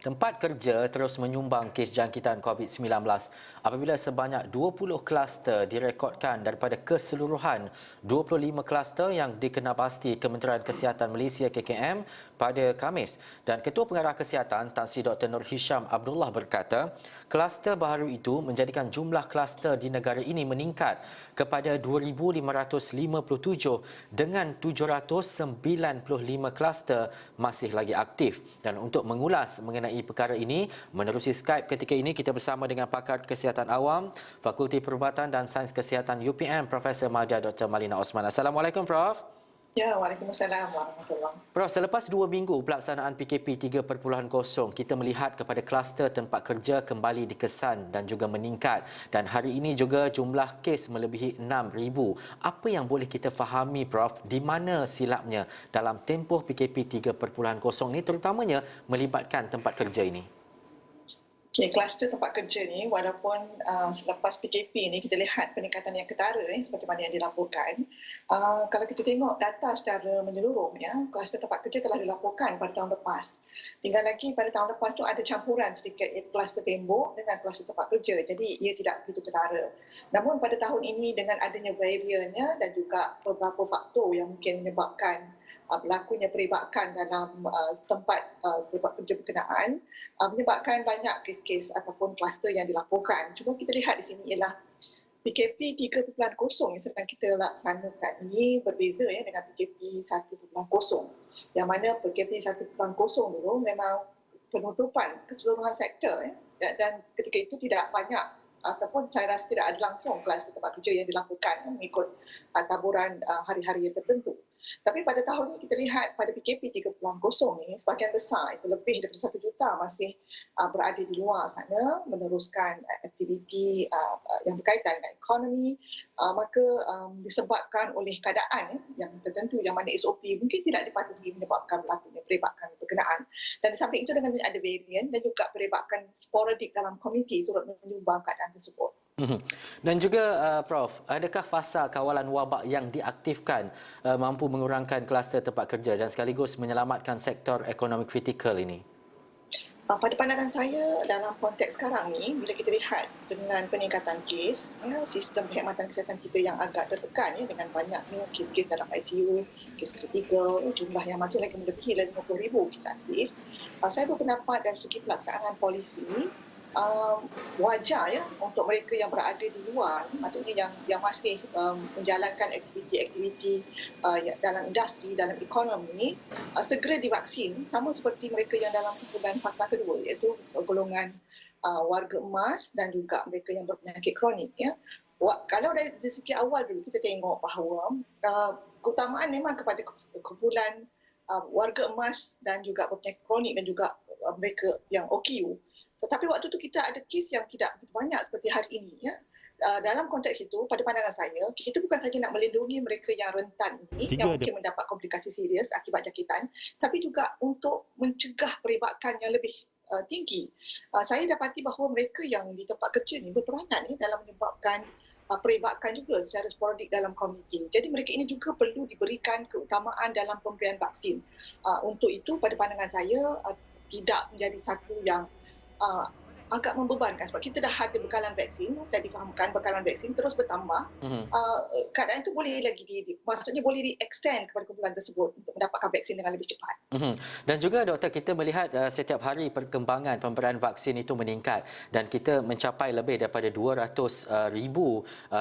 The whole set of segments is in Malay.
Tempat kerja terus menyumbang kes jangkitan COVID-19 apabila sebanyak 20 kluster direkodkan daripada keseluruhan 25 kluster yang dikenalpasti Kementerian Kesihatan Malaysia KKM pada Khamis. Dan Ketua Pengarah Kesihatan Tan Sri Dr. Nur Hisham Abdullah berkata, kluster baharu itu menjadikan jumlah kluster di negara ini meningkat kepada 2,557 dengan 795 kluster masih lagi aktif. Dan untuk mengulas mengenai perkara ini, menerusi Skype ketika ini kita bersama dengan pakar kesihatan awam Fakulti Perubatan dan Sains Kesihatan UPM Profesor Madya Dr. Malina Osman. Assalamualaikum Prof. Ya, Waalaikumsalam warahmatullahi. Prof, selepas 2 minggu pelaksanaan PKP 3.0, kita melihat kepada kluster tempat kerja kembali dikesan dan juga meningkat. Dan hari ini juga jumlah kes melebihi 6,000. Apa yang boleh kita fahami, Prof, di mana silapnya dalam tempoh PKP 3.0 ini terutamanya melibatkan tempat kerja ini? Okey, kluster tempat kerja ni walaupun selepas PKP ni kita lihat peningkatan yang ketara seperti mana yang dilaporkan. Kalau kita tengok data secara menyeluruh kluster tempat kerja telah dilaporkan pada tahun lepas. Tinggal lagi pada tahun lepas tu ada campuran sedikit kluster tembok dengan kluster tempat kerja. Jadi ia tidak begitu ketara. Namun pada tahun ini dengan adanya variannya dan juga beberapa faktor yang mungkin menyebabkan berlakunya peribakan dalam tempat kerja berkenaan menyebabkan banyak kes-kes ataupun kluster yang dilaporkan. Cuma kita lihat di sini ialah PKP 3.0 yang sedang kita laksanakan ini berbeza dengan PKP 1.0. Yang mana PKP 1.0 dulu memang penutupan keseluruhan sektor dan ketika itu tidak banyak ataupun saya rasa tidak ada langsung kluster tempat kerja yang dilakukan mengikut taburan hari-hari yang tertentu. Tapi pada tahun ini kita lihat pada PKP 3.0 ni sebahagian besar itu lebih daripada 1 juta masih berada di luar sana meneruskan aktiviti yang berkaitan dengan ekonomi, maka disebabkan oleh keadaan yang tertentu yang mana SOP mungkin tidak dipatuhi menyebabkan berlakunya peribakan berkenaan. Dan di samping itu dengan ada varian dan juga peribakan sporadik dalam komuniti turut menyumbang keadaan tersebut. Dan juga Prof, adakah fasa kawalan wabak yang diaktifkan mampu mengurangkan kluster tempat kerja dan sekaligus menyelamatkan sektor ekonomi kritikal ini? Pada pandangan saya dalam konteks sekarang ni, bila kita lihat dengan peningkatan kes, sistem perkhidmatan kesihatan kita yang agak tertekan dengan banyaknya kes-kes dalam ICU, kes kritikal, jumlah yang masih lagi melebihi 50,000 kes aktif, saya berpendapat dari segi pelaksanaan polisi, wajar untuk mereka yang berada di luar, maksudnya yang masih menjalankan aktiviti-aktiviti dalam industri, dalam ekonomi, segera divaksin sama seperti mereka yang dalam kumpulan fasa kedua, iaitu golongan warga emas dan juga mereka yang berpenyakit kronik. Kalau dari segi awal dulu kita tengok bahawa keutamaan memang kepada kumpulan warga emas dan juga berpenyakit kronik dan juga mereka yang OKU. Tetapi waktu itu kita ada kes yang tidak begitu banyak seperti hari ini. Dalam konteks itu, pada pandangan saya, kita bukan saja nak melindungi mereka yang rentan ini, yang mungkin mendapat komplikasi serius akibat jangkitan, tapi juga untuk mencegah peribakan yang lebih tinggi. Saya dapati bahawa mereka yang di tempat kerja ini berperanan dalam menyebabkan peribakan juga secara sporadik dalam komuniti. Jadi mereka ini juga perlu diberikan keutamaan dalam pemberian vaksin. Untuk itu, pada pandangan saya, tidak menjadi satu yang agak membebankan sebab kita dah ada bekalan vaksin, saya difahamkan bekalan vaksin terus bertambah. Keadaan itu boleh lagi maksudnya boleh di-extend kepada kumpulan tersebut untuk mendapatkan vaksin dengan lebih cepat. Dan juga doktor, kita melihat setiap hari perkembangan pemberian vaksin itu meningkat dan kita mencapai lebih daripada 200,000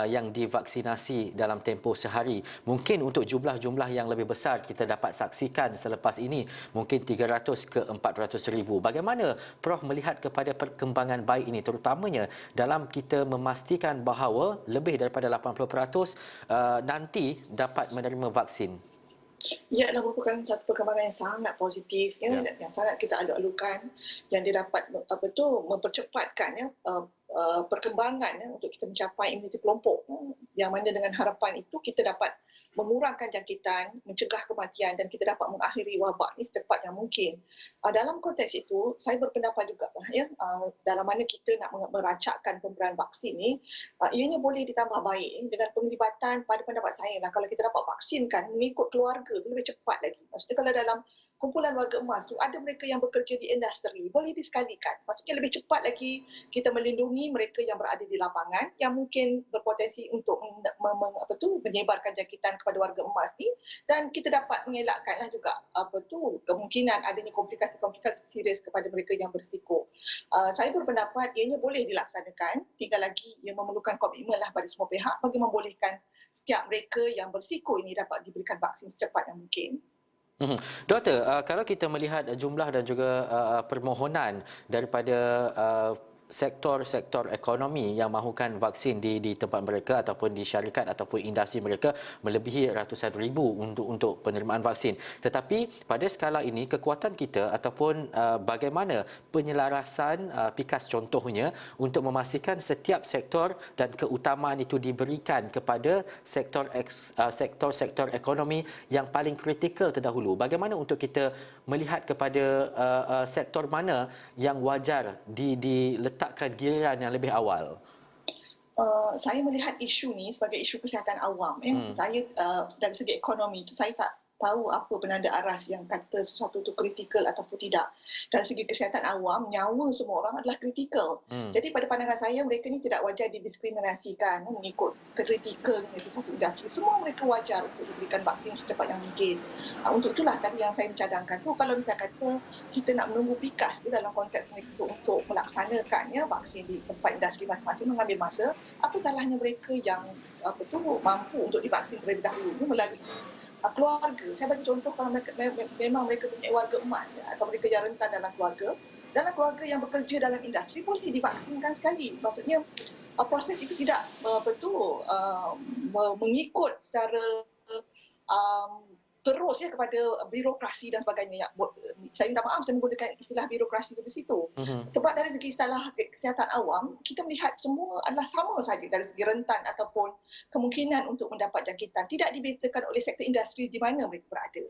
yang divaksinasi dalam tempoh sehari. Mungkin untuk jumlah-jumlah yang lebih besar kita dapat saksikan selepas ini mungkin 300 ke 400,000. Bagaimana Prof melihat kepada perkembangan baik ini terutamanya dalam kita memastikan bahawa lebih daripada 80% nanti dapat menerima vaksin? Ia adalah merupakan satu perkembangan yang sangat positif, yang sangat kita alu-alukan, yang dia dapat mempercepatkan perkembangan untuk kita mencapai imuniti kelompok, yang mana dengan harapan itu kita dapat mengurangkan jangkitan, mencegah kematian dan kita dapat mengakhiri wabak ini secepat yang mungkin. Dalam konteks itu, saya berpendapat juga dalam mana kita nak merancangkan pemberian vaksin ini, ianya boleh ditambah baik dengan penglibatan pada pendapat saya kalau kita dapat vaksinkan mengikut keluarga lebih cepat lagi. Maksudnya kalau dalam kumpulan warga emas tu ada mereka yang bekerja di industri, boleh disekalikan. Maksudnya lebih cepat lagi kita melindungi mereka yang berada di lapangan yang mungkin berpotensi untuk menyebarkan jangkitan kepada warga emas ni, dan kita dapat mengelakkanlah juga kemungkinan adanya komplikasi-komplikasi serius kepada mereka yang berisiko. Saya berpendapat ianya boleh dilaksanakan, tinggal lagi ia memerlukan komitmen lah pada semua pihak bagi membolehkan setiap mereka yang berisiko ini dapat diberikan vaksin secepat yang mungkin. Doktor, kalau kita melihat jumlah dan juga permohonan daripada sektor-sektor ekonomi yang mahukan vaksin di tempat mereka ataupun di syarikat ataupun industri mereka melebihi ratusan ribu untuk penerimaan vaksin. Tetapi pada skala ini kekuatan kita ataupun bagaimana penyelarasan PIKAS contohnya untuk memastikan setiap sektor dan keutamaan itu diberikan kepada sektor-sektor ekonomi yang paling kritikal terdahulu. Bagaimana untuk kita melihat kepada sektor mana yang wajar diletakkan giliran yang lebih awal? Saya melihat isu ni sebagai isu kesihatan awam. Saya dari segi ekonomi itu saya tak tahu apa penanda aras yang kata sesuatu itu kritikal ataupun tidak. Dari segi kesihatan awam, nyawa semua orang adalah kritikal. Jadi pada pandangan saya, mereka ni tidak wajar didiskriminasikan mengikut kritikalnya sesuatu industri. Semua mereka wajar untuk diberikan vaksin secepat yang mungkin. Untuk itulah tadi yang saya mencadangkan tu, kalau misalnya kata kita nak menunggu PIKAS tu dalam konteks mereka untuk melaksanakan vaksin di tempat industri masing-masing mengambil masa, apa salahnya mereka yang mampu untuk divaksin terlebih dahulu melalui keluarga. Saya bagi contoh, kalau memang mereka punya warga emas atau mereka yang rentan dalam keluarga yang bekerja dalam industri boleh divaksinkan sekali. Maksudnya proses itu tidak mengikut secara terus kepada birokrasi dan sebagainya. Saya minta maaf saya menggunakan istilah birokrasi di situ. Sebab dari segi istilah kesihatan awam, kita melihat semua adalah sama saja dari segi rentan ataupun kemungkinan untuk mendapat jangkitan. Tidak dibezakan oleh sektor industri di mana mereka berada.